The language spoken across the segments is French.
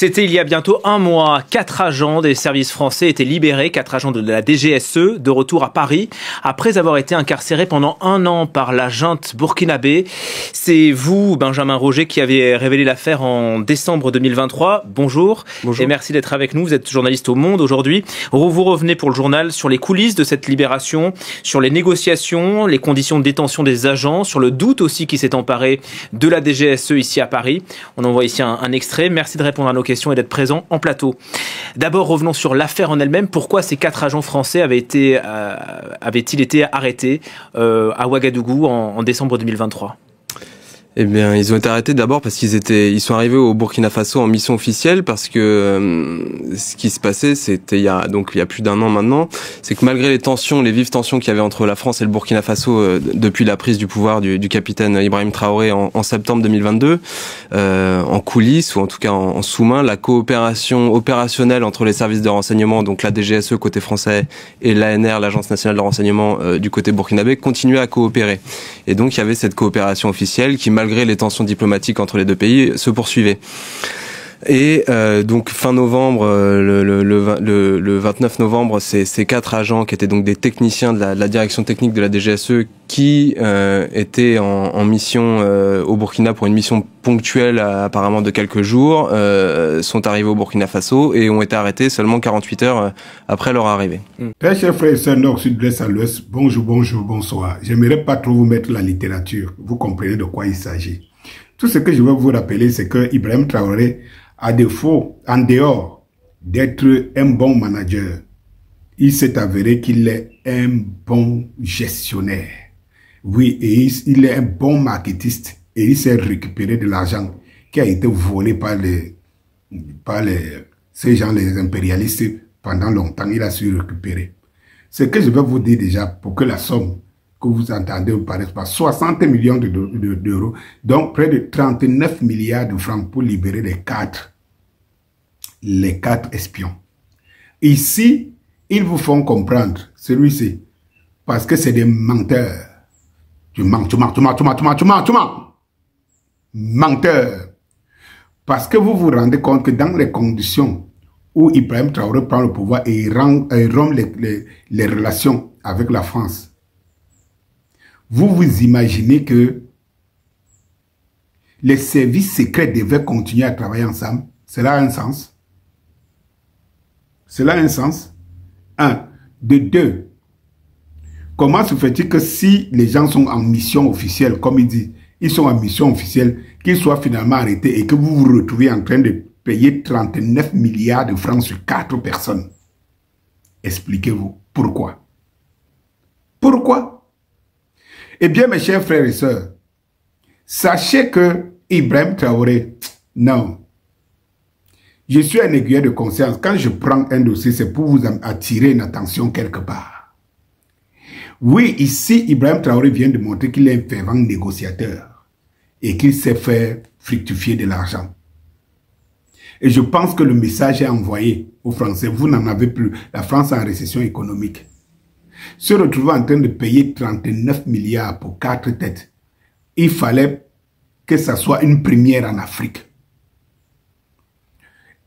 C'était il y a bientôt un mois. 4 agents des services français étaient libérés, 4 agents de la DGSE, de retour à Paris, après avoir été incarcérés pendant 1 an par la junte burkinabé. C'est vous, Benjamin Roger, qui avez révélé l'affaire en décembre 2023. Bonjour. Bonjour. Et merci d'être avec nous. Vous êtes journaliste au Monde aujourd'hui. Vous revenez pour le journal sur les coulisses de cette libération, sur les négociations, les conditions de détention des agents, sur le doute aussi qui s'est emparé de la DGSE ici à Paris. On envoie ici un extrait. Merci de répondre à nos questions et d'être présent en plateau. D'abord, revenons sur l'affaire en elle-même. Pourquoi ces 4 agents français avaient-ils été arrêtés à Ouagadougou en décembre 2023 ? Eh bien, ils ont été arrêtés d'abord parce ils sont arrivés au Burkina Faso en mission officielle parce que ce qui se passait, c'était il y a plus d'1 an maintenant, c'est que malgré les vives tensions qu'il y avait entre la France et le Burkina Faso depuis la prise du pouvoir du capitaine Ibrahim Traoré en septembre 2022, en coulisses ou en tout cas en sous-main, la coopération opérationnelle entre les services de renseignement, donc la DGSE côté français et l'ANR, l'Agence nationale de renseignement du côté burkinabé, continuait à coopérer. Et donc il y avait cette coopération officielle qui, malgré les tensions diplomatiques entre les deux pays, se poursuivait. Et donc fin novembre, le 29 novembre, ces 4 agents qui étaient donc des techniciens de la direction technique de la DGSE qui étaient en mission au Burkina pour une mission ponctuelle apparemment de quelques jours, sont arrivés au Burkina Faso et ont été arrêtés seulement 48 heures après leur arrivée. Très chers frères et sœurs nord, sud, l'est à l'ouest, bonjour, bonjour, bonsoir. J'aimerais pas trop vous mettre la littérature, vous comprenez de quoi il s'agit. Tout ce que je veux vous rappeler, c'est que Ibrahim Traoré, à défaut, en dehors d'être un bon manager, il s'est avéré qu'il est un bon gestionnaire. Oui, et il est un bon marketiste et il s'est récupéré de l'argent qui a été volé par ces gens, les impérialistes, pendant longtemps. Il a su récupérer. Ce que je vais vous dire déjà, pour que la somme que vous entendez ne paraisse pas, 60 millions d'euros, donc près de 39 milliards de francs pour libérer les 4 espions. Ici, ils vous font comprendre, celui-ci, parce que c'est des menteurs. Tu mens. Menteur. Parce que vous vous rendez compte que dans les conditions où Ibrahim Traoré prend le pouvoir et il rompt les relations avec la France, vous vous imaginez que les services secrets devaient continuer à travailler ensemble? Cela a un sens? Cela a un sens? 1. De 2. Comment se fait-il que si les gens sont en mission officielle, comme il dit, ils sont en mission officielle, qu'ils soient finalement arrêtés et que vous vous retrouvez en train de payer 39 milliards de francs sur 4 personnes? Expliquez-vous. Pourquoi? Pourquoi? Eh bien, mes chers frères et sœurs, sachez que Ibrahim Traoré, non. Je suis un aiguilleur de conscience. Quand je prends un dossier, c'est pour vous attirer une attention quelque part. Oui, ici, Ibrahim Traoré vient de montrer qu'il est un fervent négociateur et qu'il sait faire fructifier de l'argent. Et je pense que le message est envoyé aux Français. Vous n'en avez plus. La France est en récession économique. Se retrouver en train de payer 39 milliards pour 4 têtes, il fallait que ça soit une première en Afrique.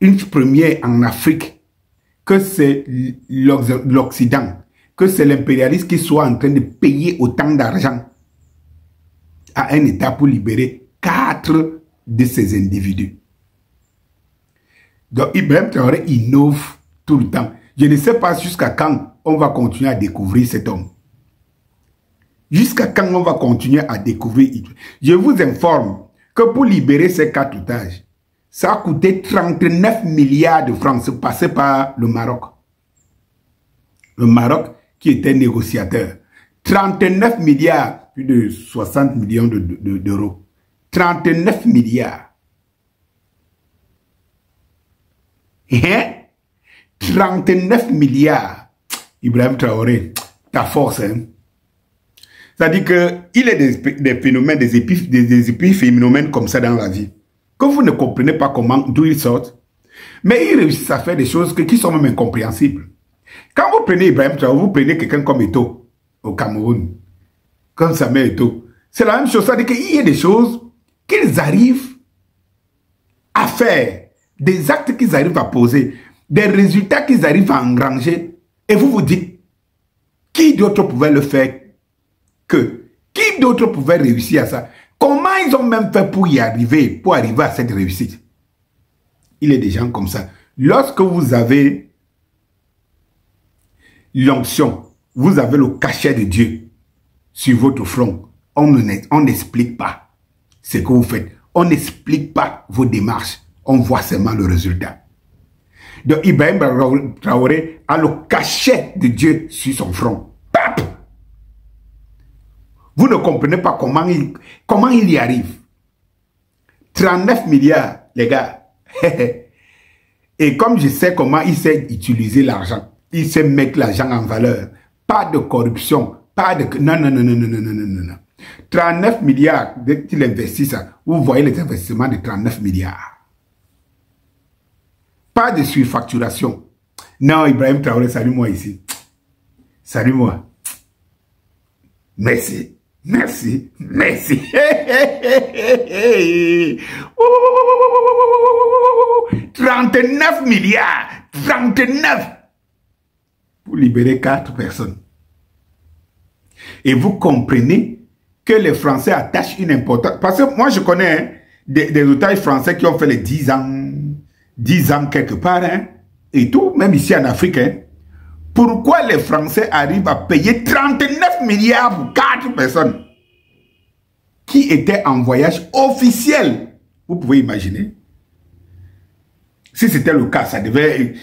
Une première en Afrique, que c'est l'Occident, que c'est l'impérialisme qui soit en train de payer autant d'argent à un État pour libérer 4 de ces individus. Donc Ibrahim Traoré innove tout le temps. Je ne sais pas jusqu'à quand on va continuer à découvrir cet homme. Jusqu'à quand on va continuer à découvrir. Je vous informe que pour libérer ces 4 otages, ça a coûté 39 milliards de francs. C'est passé par le Maroc. Le Maroc qui était négociateur. 39 milliards, plus de 60 millions d'euros. 39 milliards. Hein? 39 milliards. Ibrahim Traoré, ta force, hein? C'est-à-dire qu'il est des phénomènes, des épiphénomènes comme ça dans la vie, que vous ne comprenez pas d'où ils sortent, mais ils réussissent à faire des choses qui sont même incompréhensibles. Quand vous prenez Ibrahim Traoré, vous prenez quelqu'un comme Eto'o au Cameroun, comme Samuel Eto'o, c'est la même chose. C'est-à-dire qu'il y a des choses qu'ils arrivent à faire des actes qu'ils arrivent à poser, des résultats qu'ils arrivent à engranger, et vous vous dites, qui d'autre pouvait le faire que? Qui d'autre pouvait réussir à ça? Comment ils ont même fait pour y arriver, pour arriver à cette réussite? Il est des gens comme ça. Lorsque vous avez l'onction, vous avez le cachet de Dieu sur votre front, on n'explique pas ce que vous faites. On n'explique pas vos démarches. On voit seulement le résultat. Donc Ibrahim Traoré a le cachet de Dieu sur son front. Pap! Vous ne comprenez pas comment il y arrive. 39 milliards, les gars. Et comme je sais comment il sait utiliser l'argent, il sait mettre l'argent en valeur. Pas de corruption, pas de... Non, non, non, non, non, non, non, non, non. 39 milliards, dès qu'il investit ça, vous voyez les investissements de 39 milliards. Pas de surfacturation. Non, Ibrahim Traoré, salue-moi ici. Salue-moi. Merci. Merci. Merci. 39 milliards. 39. Pour libérer 4 personnes. Et vous comprenez que les Français attachent une importance. Parce que moi, je connais des otages français qui ont fait les 10 ans quelque part, hein, et tout, même ici en Afrique. Hein. Pourquoi les Français arrivent à payer 39 milliards pour 4 personnes qui étaient en voyage officiel? Vous pouvez imaginer. Si c'était le cas, ça devait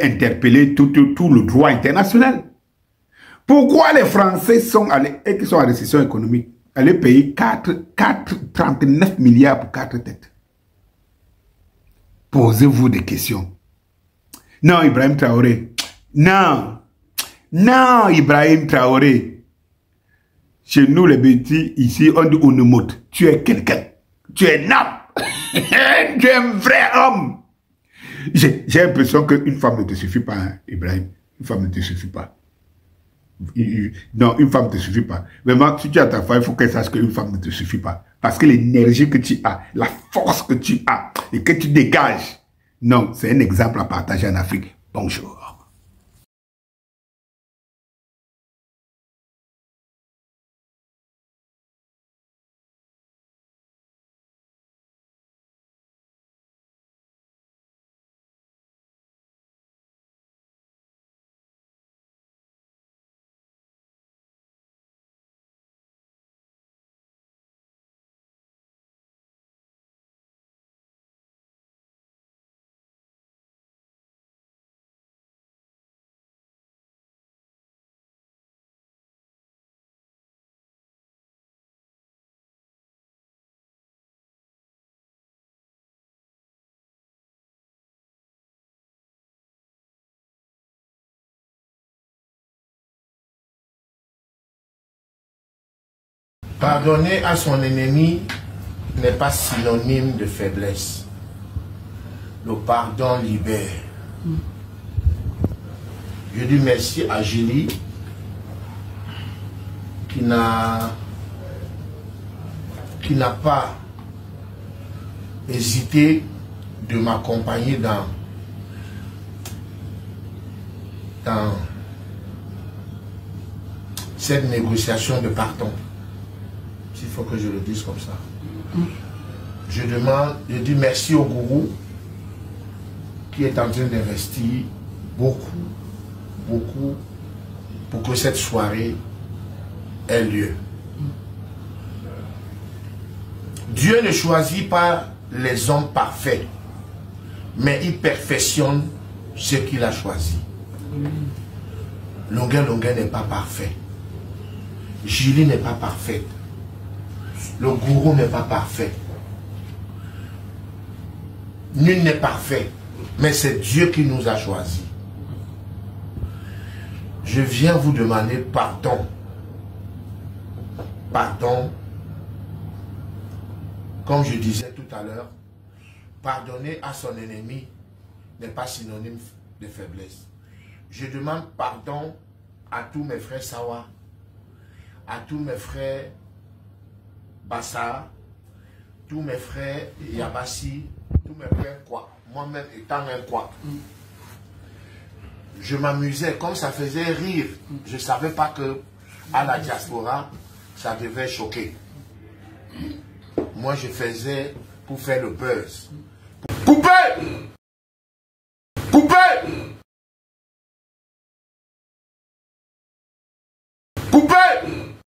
interpeller tout le droit international. Pourquoi les Français sont allés, et qui sont en récession économique, allaient payer 39 milliards pour 4 têtes? Posez-vous des questions. Non, Ibrahim Traoré. Non. Non, Ibrahim Traoré. Chez nous, les petits, ici, on dit Ounemout. Tu es quelqu'un. Tu es un homme. Tu es un vrai homme. J'ai l'impression qu'une femme ne te suffit pas, hein, Ibrahim. Une femme ne te suffit pas. Non, une femme ne te suffit pas. Vraiment, si tu as ta femme, il faut qu'elle sache qu'une femme ne te suffit pas. Parce que l'énergie que tu as, la force que tu as et que tu dégages, non, c'est un exemple à partager en Afrique. Bonjour. Pardonner à son ennemi n'est pas synonyme de faiblesse. Le pardon libère. Je dis merci à Julie qui n'a pas hésité de m'accompagner dans cette négociation de pardon. S'il faut que je le dise comme ça. Je dis merci au gourou qui est en train d'investir beaucoup pour que cette soirée ait lieu. Dieu ne choisit pas les hommes parfaits, mais il perfectionne ce qu'il a choisi. Longuin n'est pas parfait. Julie n'est pas parfaite. Le gourou n'est pas parfait. Nul n'est parfait. Mais c'est Dieu qui nous a choisis. Je viens vous demander pardon. Pardon. Comme je disais tout à l'heure, pardonner à son ennemi n'est pas synonyme de faiblesse. Je demande pardon à tous mes frères Sawa, à tous mes frères Bassa, tous mes frères Yabassi, tous mes frères quoi. moi-même étant un quoi, je m'amusais, comme ça faisait rire. Je ne savais pas que à la diaspora, ça devait choquer. Moi, je faisais pour faire le buzz. Coupez! Coupez! Coupez!